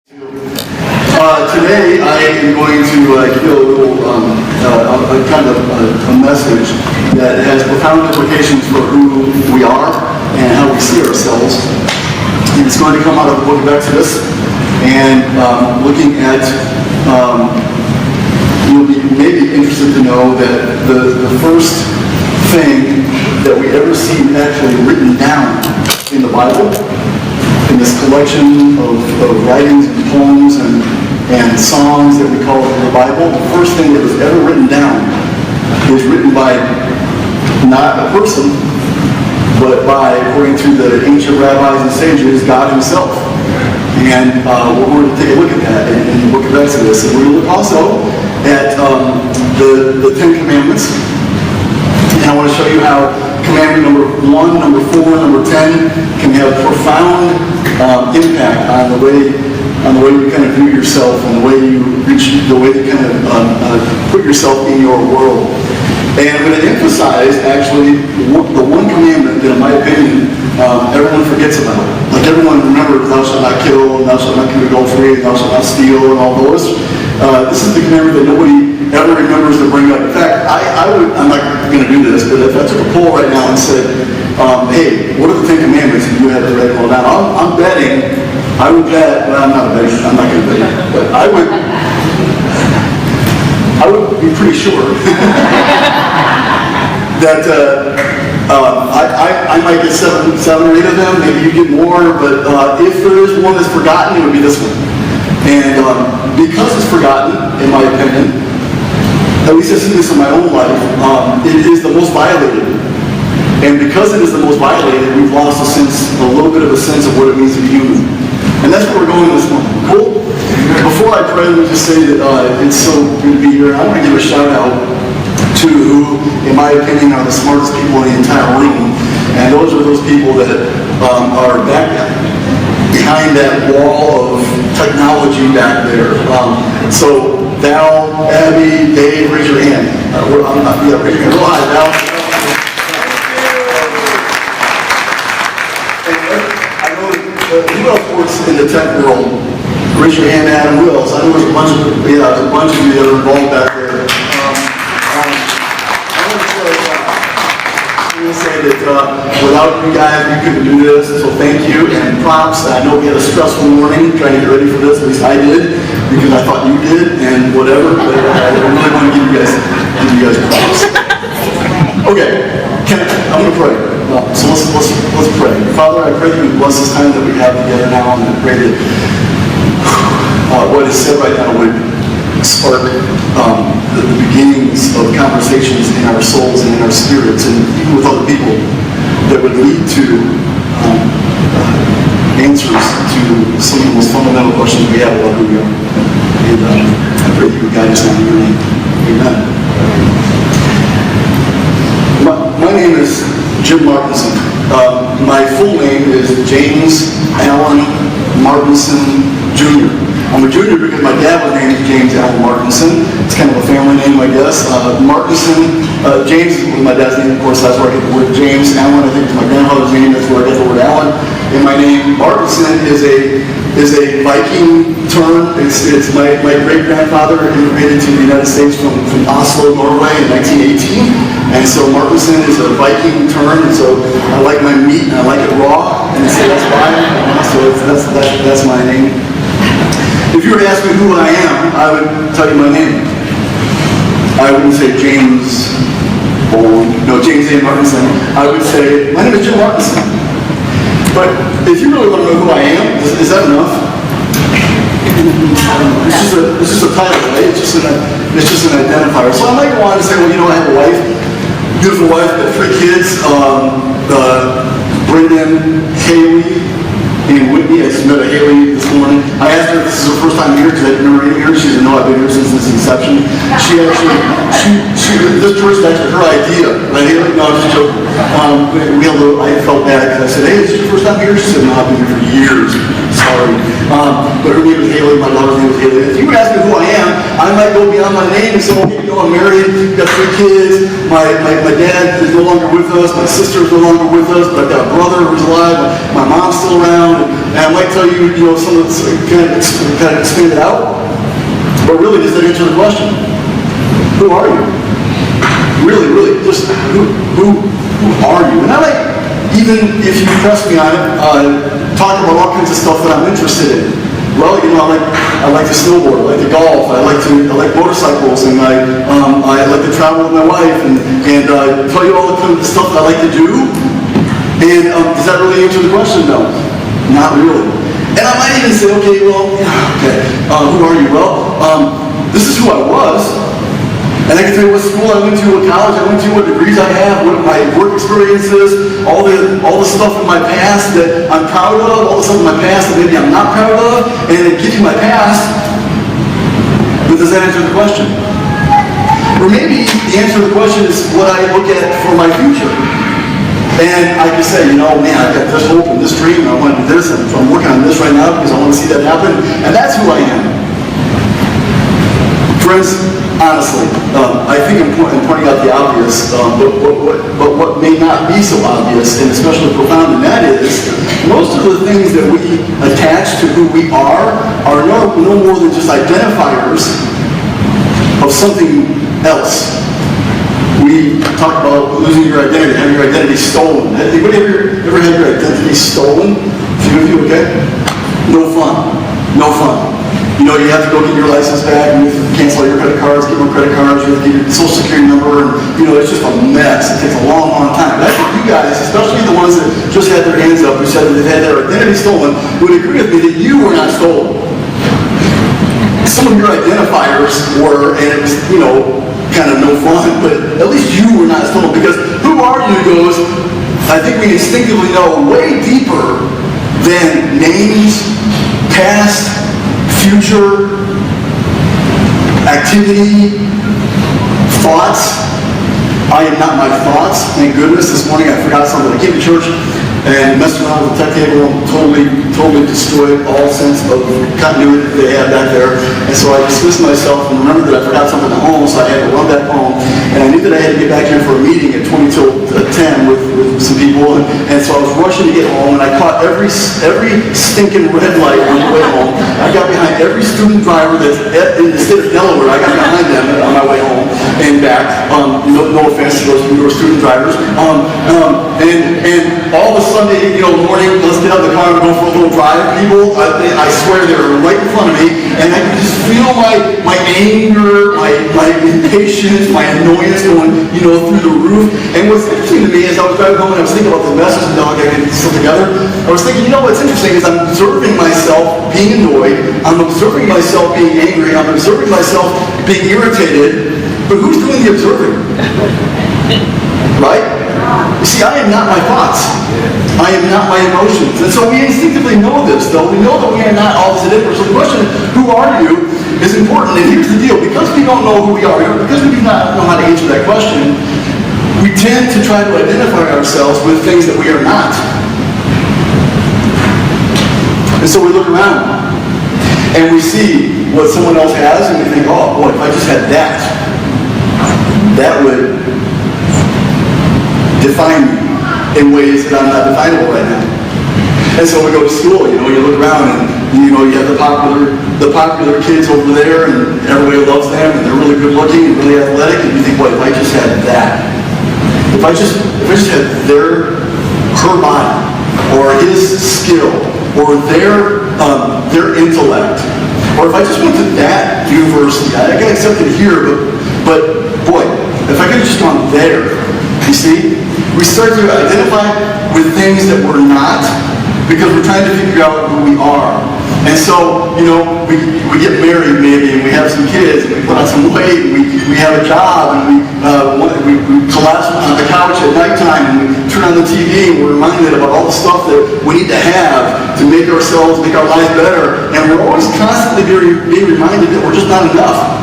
Today I am going to give a little kind of a message that has profound implications for who we are and how we see ourselves. And it's going to come out of the book of Exodus and looking at, you'll be maybe interested to know that the first thing that we ever see actually written down in the Bible, in this collection of writings and poems and songs that we call the Bible, the first thing that was ever written down is written by not a person, but by, according to the ancient rabbis and sages, God himself. And we're going to take a look at that in the book of Exodus. And we're going to look also at the Ten Commandments. And I want to show you how commandment number 1, number 4, number 10 can have profound impact on the way you kind of view yourself and the way you kind of put yourself in your world. And I'm going to emphasize actually the one commandment that, in my opinion, everyone forgets about. Like everyone remembers, thou shalt not kill, and thou shalt not commit adultery, and thou shalt not steal, and all those. This is the commandment that nobody ever remembers to bring up. In fact, I'm not going to do this, but if I took a poll right now and said, hey, what are the 10 commandments? And you had to write them all down. I'm betting, I would bet, well, I'm not betting, I'm not going to bet, but I would be pretty sure that I might get seven or 8 of them, maybe you get more, but if there is one that's forgotten, it would be this one. And because it's forgotten, in my opinion, at least I see this in my own life, it is the most violated. And because it is the most violated, we've lost a little bit of a sense of what it means to be human. And that's where we're going this morning. Cool? Before I pray, let me just say that it's so good to be here. I want to give a shout out to who, in my opinion, are the smartest people in the entire room. And those are those people that are back behind that wall of technology back there. So Val, Abby, Dave, raise your hand. Raise your hand. Real high, Val. I know who else works in the tech world? Raise your hand, Adam. Who else? I know there's a bunch of you that are involved back there. I'm going to say that without you guys, we couldn't do this, so thank you, and props. I know we had a stressful morning trying to get ready for this, at least I did, because I thought you did, and whatever, but I really want to give you guys props. Okay, I'm going to pray. So let's pray. Father, I pray that you bless this time that we have together now, and I pray that what is said right now would spark the beginnings of conversations in our souls and in our spirits and even with other people that would lead to answers to some of the most fundamental questions we have about who we are. And I pray that you would guide us now in your name. Amen. My name is Jim Martinson. My full name is James Allen Martinson Jr. I'm a junior because my dad was named James Allen Martinson. It's kind of a family name, I guess. Martinson, James was my dad's name, of course. That's where I get the word James. Allen, I think, is my grandfather's name. That's where I get the word Allen. And my name, Martinson, is a Viking term. It's my great-grandfather immigrated to the United States from Oslo, Norway in 1918. And so Martinson is a Viking term. And so I like my meat and I like it raw. And so that's why. So that's my name. If you were to ask me who I am, I would tell you my name. I wouldn't say James A. Martinson. I would say, my name is Jim Martinson. But if you really want to know who I am, is that enough? It's just a title, right? It's just an identifier. So I might go on to say, well, I have a wife, beautiful wife, got 3 kids, Brendan, Haley, and Whitney. I just met a Haley this morning. I asked her if this is her first time here because I didn't remember being here. She said, no, I've been here since its inception. This church is actually her idea. Right, Haley? No, I'm just joking. I felt bad because I said, hey, is this your first time here? She said, no, I've been here for years. Sorry. But her name is Haley. My daughter's name is Haley. If you would ask me who I am, I might go beyond my name and say, okay, I'm married, got 3 kids, my dad is no longer with us, my sister is no longer with us, but I've got a brother who's alive, my my mom's still around, and I might tell you, some of it's kind of expanded out. But really, does that answer the question? Who are you? Really, just who are you? And I like, even if you press me on it, talk about all kinds of stuff that I'm interested in. Well, I like to snowboard, I like to golf, I like motorcycles, and I like to travel with my wife, and tell you all the kind of stuff that I like to do. And does that really answer the question? No, not really. And I might even say, okay, who are you? Well, this is who I was. And I can tell you what school I went to, what college I went to, what degrees I have, what my work experience is, all the stuff in my past that I'm proud of, all the stuff in my past that maybe I'm not proud of, and it gives you my past. But does that answer the question? Or maybe the answer to the question is what I look at for my future. And I can say, man, I've got this hope and this dream, and I want to do this, and so I'm working on this right now because I want to see that happen, and that's who I am. Friends, honestly, I think I'm pointing out the obvious, but what may not be so obvious, and especially profound in that is, most of the things that we attach to who we are no more than just identifiers of something else. We talk about losing your identity, having your identity stolen. Anybody ever had your identity stolen? A few of you, okay? No fun. No fun. You have to go get your license back, and you have to cancel all your credit cards, get more credit cards, you have to get your social security number, and it's just a mess. It takes a long, long time. But I think you guys, especially the ones that just had their hands up, who said that they've had their identity stolen, would agree with me that you were not stolen. Some of your identifiers were, and it was, kind of no fun, but at least you were not stolen, because who are you goes, I think we instinctively know way deeper than names, past, future, activity, thoughts. I am not my thoughts. Thank goodness. This morning I forgot something. I came to church and messed around with the tech table and totally destroyed all sense of continuity that they had back there. And so I dismissed myself and remembered that I forgot something at home, so I had to run back home. And I knew that I had to get back here for a meeting at 20 till 10 with some people. And so I was rushing to get home, and I caught every stinking red light on the way home. I got behind every student driver that's in the state of Delaware. I got behind them on my way home and back. No offense to those who are student drivers. And all of a sudden, morning, let's get out of the car and go for a little drive. People, I swear they were right in front of me, and I could just feel my anger, my impatience, my annoyance going, through the roof. And what's interesting to me is I was driving home and I was thinking about this message and how I got this stuff together. I was thinking, what's interesting is I'm observing myself being annoyed, I'm observing myself being angry, I'm observing myself being irritated, but who's doing the observing? Right? You see, I am not my thoughts. I am not my emotions. And so we instinctively know this, though. We know that we are not all this different. So the question, who are you, is important. And here's the deal. Because we don't know who we are, because we do not know how to answer that question, we tend to try to identify ourselves with things that we are not. And so we look around, and we see what someone else has, and we think, oh, boy, if I just had that, that would define me in ways that I'm not definable right now. And so we go to school, you look around and, you have the popular kids over there, and everybody loves them, and they're really good looking and really athletic, and you think, well, if I just had that, if I just had her body, or his skill, or their intellect, or if I just went to that university, I got accepted here, but boy, if I could have just gone there. You see, we start to identify with things that we're not because we're trying to figure out who we are. And so, we get married maybe, and we have some kids, and we put on some weight, and we have a job, and we collapse on the couch at nighttime, and we turn on the TV, and we're reminded about all the stuff that we need to have to make our lives better. And we're always constantly being reminded that we're just not enough.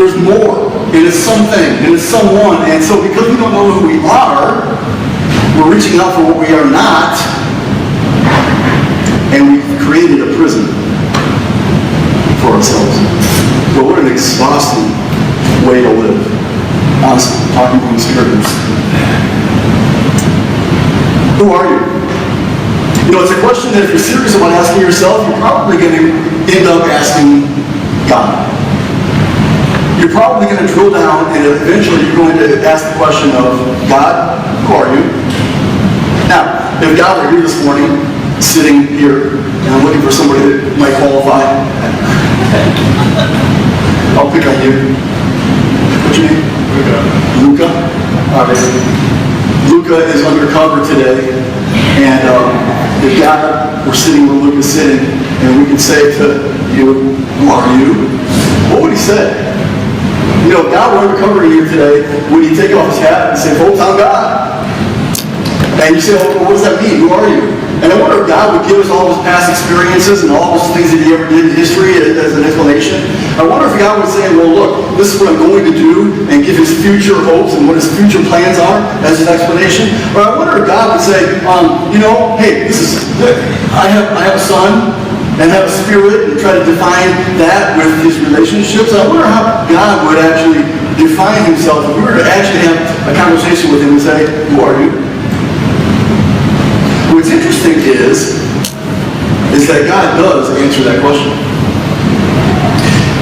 There's more. It is something. It is someone. And so because we don't know who we are, we're reaching out for what we are not, and we've created a prison for ourselves. But what an exhausting way to live. Honestly, talking from experience. Who are you? You know, it's a question that if you're serious about asking yourself, you're probably going to end up asking God. You're probably going to drill down, and eventually you're going to ask the question of, God, who are you? Now, if God were here this morning, sitting here, and I'm looking for somebody that might qualify, I'll pick on you. What's your name? Luca. All right. Luca is undercover today, and if God were sitting where Luca's sitting, and we could say to you, who are you? What would he say? You know, if God were undercover here today, would he take off his hat and say, folks, I'm God? And you say, well, what does that mean? Who are you? And I wonder if God would give us all of his past experiences and all those things that he ever did in history as an explanation. I wonder if God would say, well, look, this is what I'm going to do, and give his future hopes and what his future plans are as an explanation. Or I wonder if God would say, you know, hey, this is good. I have a son, and have a spirit, and try to define that with his relationships. I wonder how God would actually define himself if we were to actually have a conversation with him and say, who are you? What's interesting is that God does answer that question.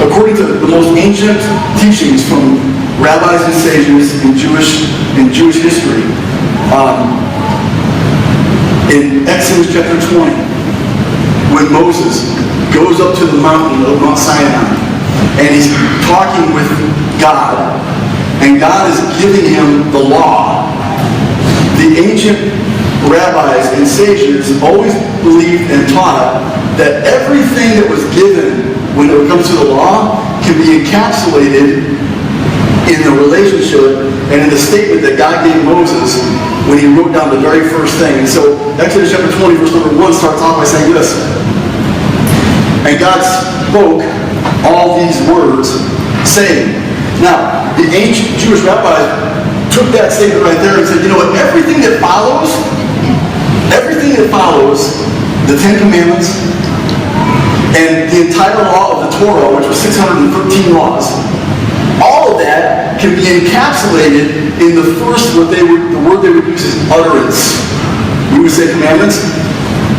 According to the most ancient teachings from rabbis and sages in Jewish history, in Exodus chapter 20, when Moses goes up to the mountain of Mount Sinai, and he's talking with God, and God is giving him the law, the ancient rabbis and sages always believed and taught that everything that was given when it comes to the law can be encapsulated in the relationship and in the statement that God gave Moses when he wrote down the very first thing. And so Exodus chapter 20 verse number 1 starts off by saying this: and God spoke all these words, saying. Now, the ancient Jewish rabbis took that statement right there and said, you know what, everything that follows the Ten Commandments and the entire law of the Torah, which was 613 laws, all of that can be encapsulated in the first, the word they would use is utterance. We would say commandments.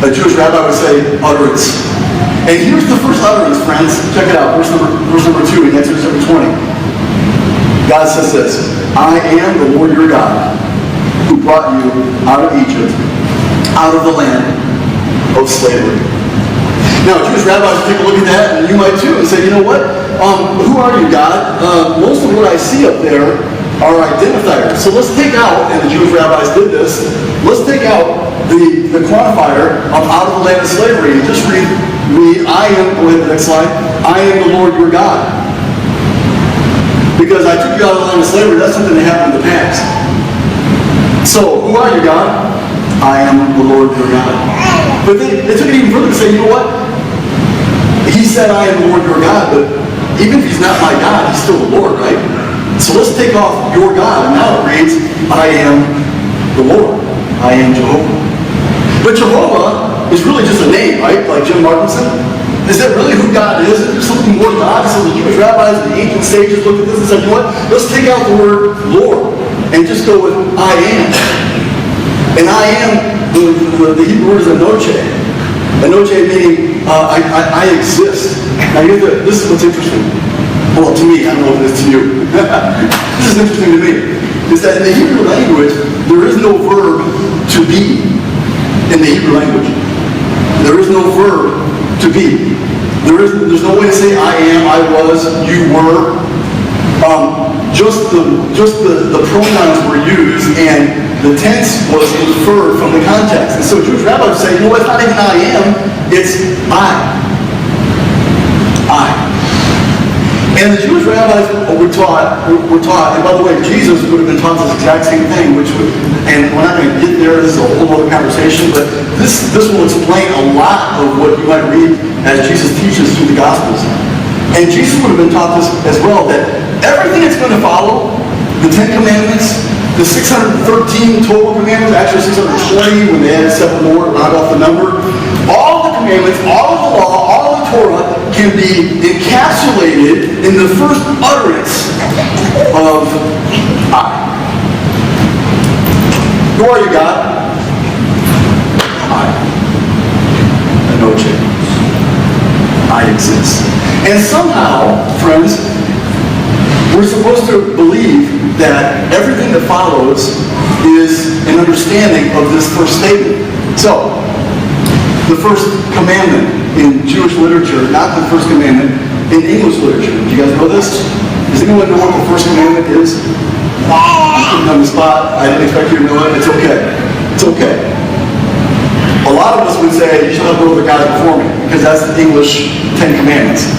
A Jewish rabbi would say utterance. And here's the first utterance, friends. Check it out. Verse number 2 in Exodus chapter 20. God says this: I am the Lord your God, who brought you out of Egypt, out of the land of slavery. Now, Jewish rabbis would take a look at that, and you might too, and say, you know what? Who are you, God? Most of what I see up there are identifiers. So let's take out, and the Jewish rabbis did this, let's take out the quantifier of out of the land of slavery, and just read, I am, go ahead to the next slide, I am the Lord your God. Because I took you out of the land of slavery, that's something that happened in the past. So, who are you, God? I am the Lord your God. But they took it even further to say, you know what? He said, I am the Lord your God, but even if he's not my God, he's still the Lord, right? So let's take off your God, and now it reads, I am the Lord. I am Jehovah. But Jehovah is really just a name, right? Like Jim Martinson. Is that really who God is? Is there something more to God? So the Jewish rabbis and the ancient sages looked at this and said, you know what? Let's take out the word Lord and just go with I am. And I am, the Hebrew word is anoche. Anoche meaning I exist. Now this is what's interesting. Well, to me, I don't know if it is to you. This is interesting to me. Is that in the Hebrew language, there is no verb to be in the Hebrew language. There is no verb to be. There's no way to say I am, I was, you were. Just the pronouns were used, and the tense was inferred from the context. And so Jewish rabbis say, you know what, it's not even I am, it's I. And the Jewish rabbis were taught, and by the way, Jesus would have been taught this exact same thing, and we're not going to get there, this is a whole other conversation, but this will explain a lot of what you might read as Jesus teaches through the Gospels. And Jesus would have been taught this as well, that everything that's going to follow, the Ten Commandments, the 613 total commandments, actually 620 when they added 7 more, round off the number, all the commandments, all of the law, all of the Torah can be encapsulated in the first utterance of I. Who are you, God? I. exists. And somehow, friends, we're supposed to believe that everything that follows is an understanding of this first statement. So, the first commandment in Jewish literature, not the first commandment in English literature. Do you guys know this? Does anyone know what the first commandment is? I'm putting on the spot. I didn't expect you to know it. It's okay. It's okay. A lot of us would say, you shall have no other gods before me, because that's the English Ten Commandments.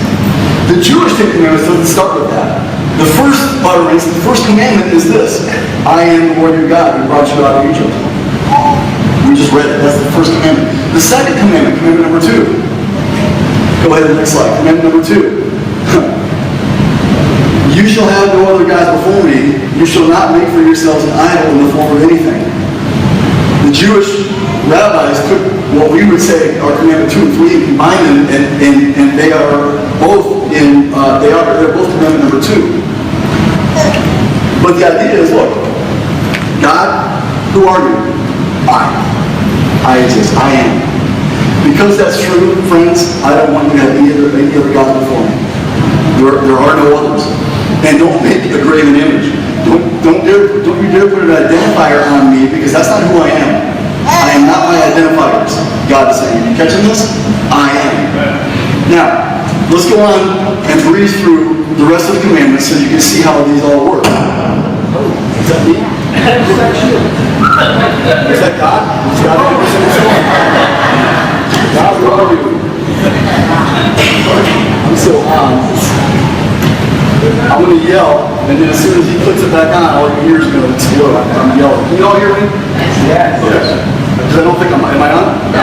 The Jewish Ten Commandments doesn't start with that. The first utterance, the first commandment is this: I am the Lord your God who brought you out of Egypt. We just read it. That's the first commandment. The second commandment, commandment number 2. Go ahead to the next slide. Commandment number 2. You shall have no other gods before me. You shall not make for yourselves an idol in the form of anything. The Jewish rabbis took what we would say are commandment 2 and 3 and combined them, and they are both they're both commandment number 2. But the idea is, look, God, who are you? I exist. I am. Because that's true, friends, I don't want you to have any other God before me. There are no others. And don't make a graven image. Don't you dare put an identifier on me, because that's not who I am. I am not my identifiers. God is saying, are you catching this? I am. Now, let's go on and breeze through the rest of the commandments so you can see how these all work. Oh, is that me? Is that you? Is that God? Is God God, where are you? I'm so I'm going to yell, and then as soon as he puts it back on, all your ears are going to explode. I'm yelling. Can you all hear me? Yes. Because I don't think am I on? No.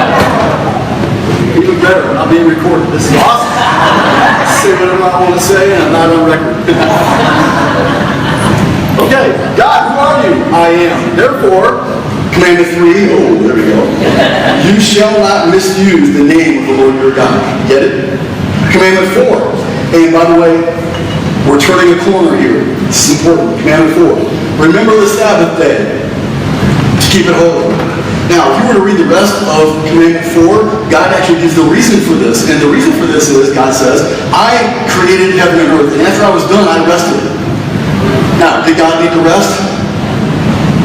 Even better, I'm being recorded. This is awesome. Say whatever I want to say, and I'm not on record. Okay, God, who are you? I am. Therefore, commandment 3, oh, there we go. You shall not misuse the name of the Lord your God. Get it? Commandment 4. And by the way, we're turning a corner here. This is important. Commandment 4. Remember the Sabbath day to keep it holy. Now, if you were to read the rest of Commandment 4, God actually gives the reason for this. And the reason for this is, God says, I created heaven and earth. And after I was done, I rested. Now, did God need to rest?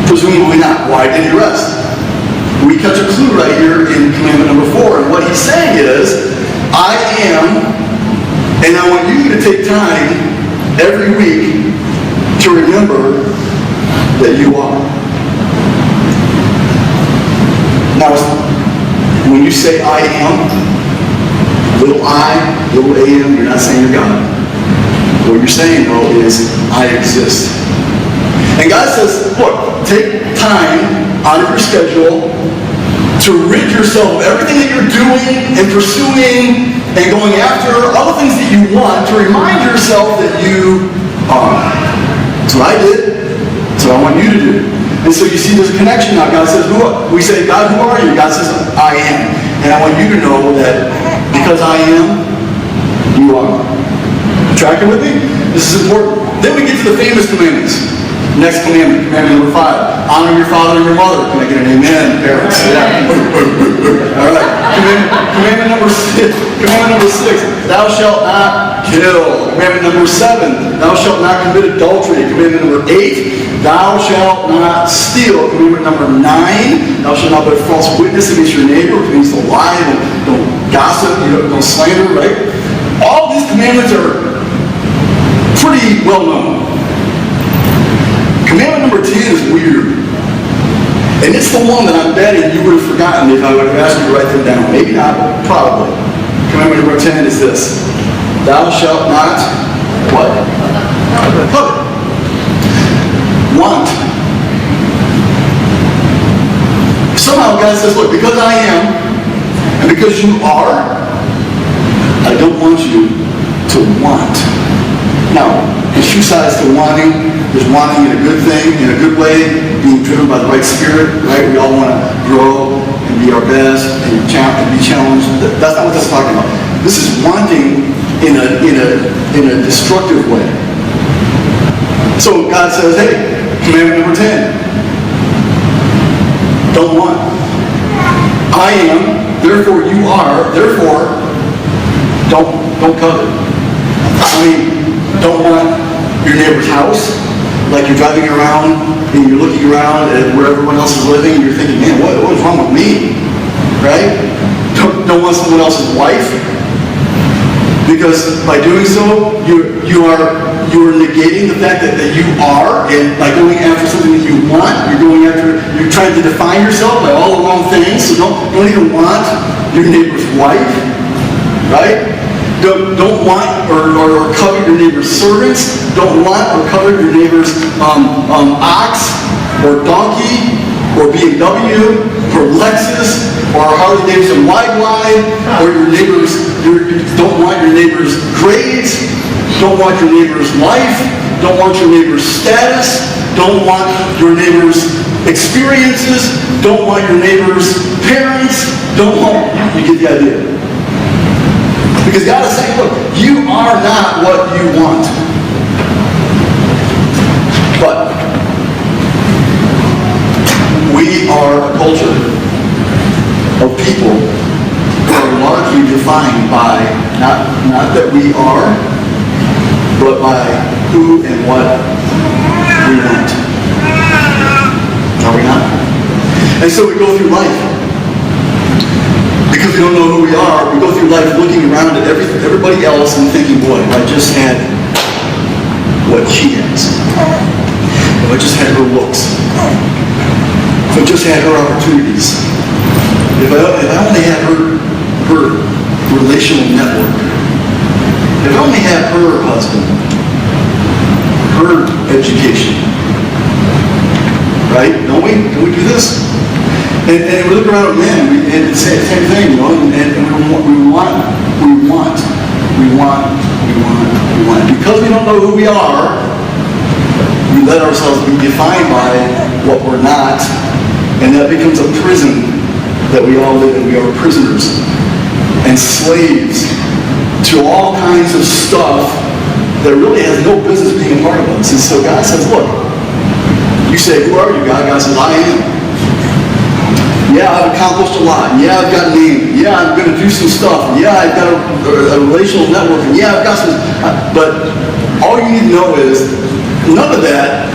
Presumably not. Why did he rest? We catch a clue right here in commandment number 4. And what he's saying is, I am, and I want you to take time every week to remember that you are. Now, when you say I am, little I, little am, you're not saying you're God. What you're saying, though, is I exist. And God says, look, take time out of your schedule to rid yourself of everything that you're doing and pursuing and going after all the things that you want, to remind yourself that you are. That's what I did. That's what I want you to do. And so you see there's a connection now. God says, we say, God, who are you? God says, I am. And I want you to know that because I am, you are. Tracking with me? This is important. Then we get to the famous commandments. Next commandment, commandment number 5. Honor your father and your mother. Can I get an amen, parents? Yeah. All right. Commandment number 6. Commandment number 6. Thou shalt not kill. Commandment number 7. Thou shalt not commit adultery. Commandment number 8. Thou shalt not steal. Commandment number 9. Thou shalt not bear false witness against your neighbor, which means to lie, don't gossip, don't slander, right? All these commandments are pretty well known. Commandment number 10 is weird. And it's the one that I'm betting you would have forgotten if I would have asked you to write them down. Maybe not, but probably. Commandment number 10 is this. Thou shalt not, what? Covet. Want. Somehow God says, look, because I am, and because you are, I don't want you to want. Now, there's two sides to wanting. There's wanting in a good thing, in a good way, being driven by the right spirit, right? We all want to grow and be our best and be challenged. That's not what that's talking about. This is wanting in a destructive way. So God says, hey, commandment number 10. Don't want. I am, therefore you are, therefore Don't covet. I mean, don't want your neighbor's house. Like you're driving around and you're looking around at where everyone else is living and you're thinking, man, what is wrong with me? Right? Don't want someone else's wife. Because by doing so, you are negating the fact that you are, and by going after something that you want, you're trying to define yourself by all the wrong things. So don't even want your neighbor's wife, right? Don't want or covet your neighbor's servants. Don't want or covet your neighbor's ox or donkey or BMW or Lexus or Harley Davidson Wide, or your neighbor's. Don't want your neighbor's grades. Don't want your neighbor's life. Don't want your neighbor's status. Don't want your neighbor's experiences. Don't want your neighbor's parents. Don't want. You get the idea. Because God is saying, look, you are not what you want. But we are a culture of people who are largely defined by not that we are, but by who and what we want. Are we not? And so we go through life. Because we don't know who we are, we go through life looking around at everybody else and thinking, boy, if I just had what she has. If I just had her looks. If I just had her opportunities. If I only had her relational network. If I only had her husband. Her education. Right? Don't we? Don't we do this? And we look around at men, and it's the same thing, you know, and we want. Because we don't know who we are, we let ourselves be defined by what we're not, and that becomes a prison that we all live in. We are prisoners and slaves to all kinds of stuff that really has no business being a part of us. And so God says, look, you say, who are you, God? God says, I am. Yeah, I've accomplished a lot. Yeah, I've got a name. Yeah, I'm going to do some stuff. Yeah, I've got a relational network. And yeah, I've got some. But all you need to know is none of that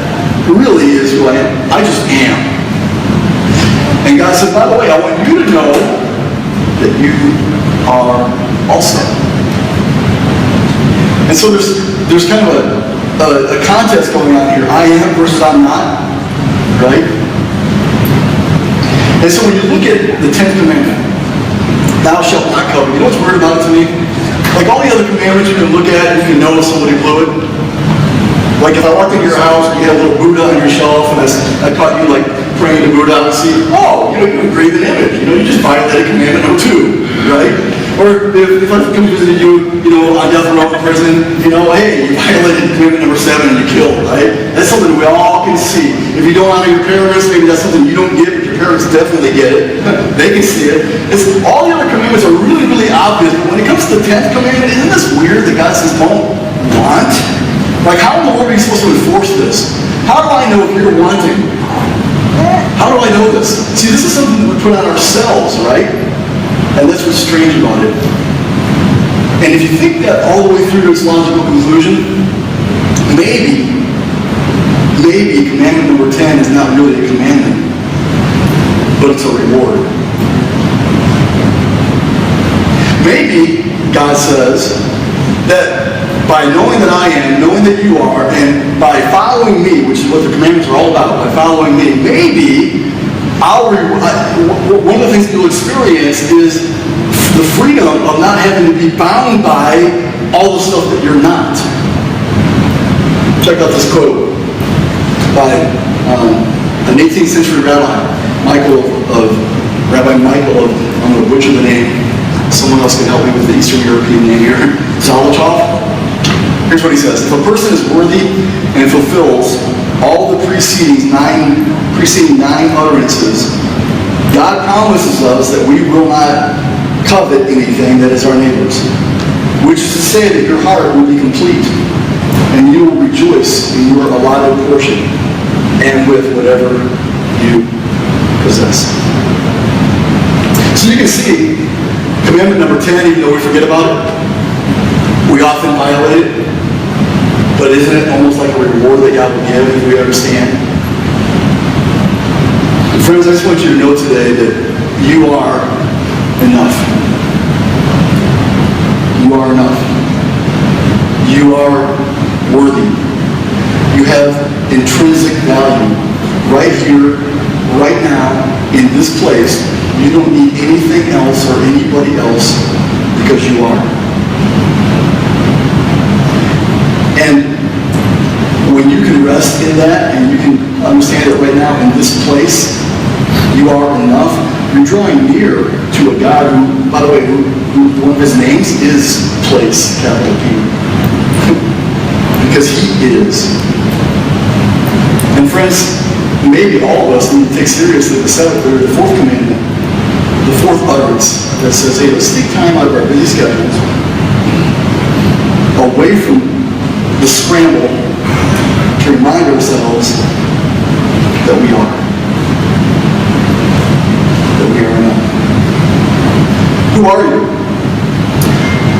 really is who I am. I just am. And God said, by the way, I want you to know that you are also. And so there's kind of a contest going on here. I am versus I'm not. Right? And so when you look at the 10th commandment, thou shalt not covet, you know what's weird about it to me? Like all the other commandments you can look at and you can know if somebody blew it. Like if I walked into your house and you had a little Buddha on your shelf and I caught you like praying to Buddha, I would see, oh, you engraved an image. You just violated commandment number 2, right? Or if I come visit you, on death row in prison, hey, you violated commandment number 7 and you killed, right? That's something we all can see. If you don't honor your parents, maybe that's something you don't get, but your parents definitely get it. They can see it. All the other commandments are really, really obvious, but when it comes to the 10th commandment, isn't this weird that God says, don't want? Like, how in the world are you supposed to enforce this? How do I know if you're wanting? How do I know this? See, this is something that we put on ourselves, right? And that's what's strange about it. And if you think that all the way through to its logical conclusion, maybe commandment number 10 is not really a commandment, but it's a reward. Maybe God says that by knowing that I am, knowing that you are, and by following me, which is what the commandments are all about, by following me, maybe one of the things that you'll experience is the freedom of not having to be bound by all the stuff that you're not. Check out this quote by an 18th century rabbi, Rabbi Michael of, I'm going to butcher the name, someone else can help me with the Eastern European name here, Zolotoff. Here's what he says: if a person is worthy and fulfills all the preceding nine utterances, God promises us that we will not covet anything that is our neighbor's, which is to say that your heart will be complete and you will rejoice in your allotted portion and with whatever you possess. So you can see commandment number 10, even though we forget about it, We often violate it, but isn't it almost like a reward that God will give if we understand? And friends, I just want you to know today that you are enough. You are enough. You are worthy. You have intrinsic value right here, right now, in this place. You don't need anything else or anybody else because you are. And when you can rest in that and you can understand it right now in this place, you are enough. You're drawing near to a God who, by the way, who one of his names is place, capital P. Because he is. And friends, maybe all of us need to take seriously the fourth commandment, the fourth utterance that says, hey, let's take time out of our busy schedules, away from the scramble, to remind ourselves that we are. That we are enough. Who are you?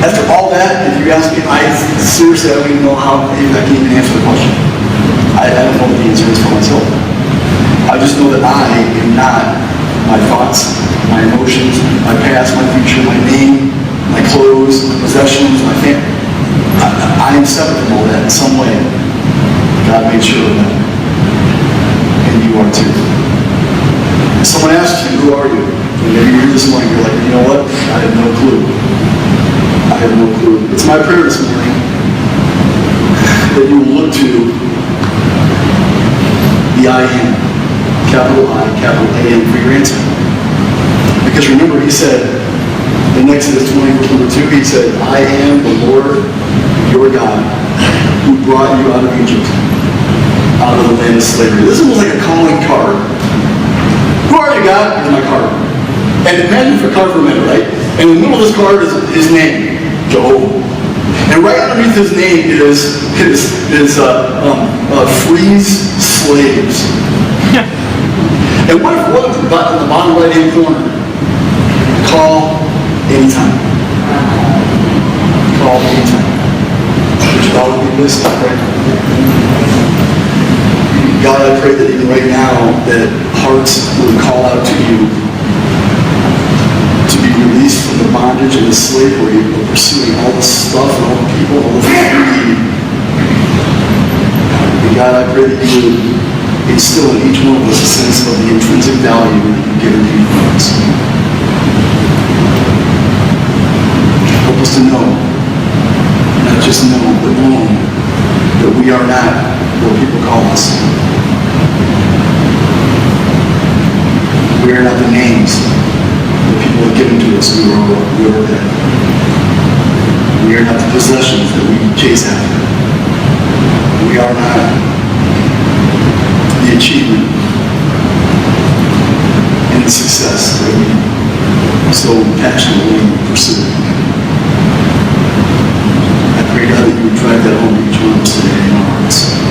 After all that, if you ask me, I seriously don't even know how I can even answer the question. I don't know what the answer is for myself. I just know that I am not my thoughts, my emotions, my past, my future, my name, my clothes, my possessions, my family. I am separate from all that in some way. God made sure of that. And you are too. If someone asks you, who are you? And maybe you're here this morning, you're like, you know what? I have no clue. I have no clue. It's my prayer this morning that you will look to the I am, capital I, capital A-M for your answer. Because remember, he said, in Exodus 20, verse number 2, he said, I am the Lord your God who brought you out of Egypt, out of the land of slavery. This is like a calling card. Who are you, God? Here's my card. And imagine the card for a minute, right? And in the middle of this card is his name, Jehovah. And right underneath his name is freeze slaves. And what if on the bottom right-hand corner, call anytime. Call anytime. Which would always be listening, right? God, I pray that even right now, that hearts would call out to you to be released from the bondage and the slavery of pursuing all the stuff and all the people, all the things we need. And God, I pray that you would instill in each one of us a sense of the intrinsic value that you've given to each of us. Help us to know, not just know, but know that we are not what people call us. We are not the names that people have given to us. We are that. We are not the possessions that we chase after. We are not the achievement and the success that we so passionately pursue. I pray, God, that you would drive that home to each one of us today in our hearts.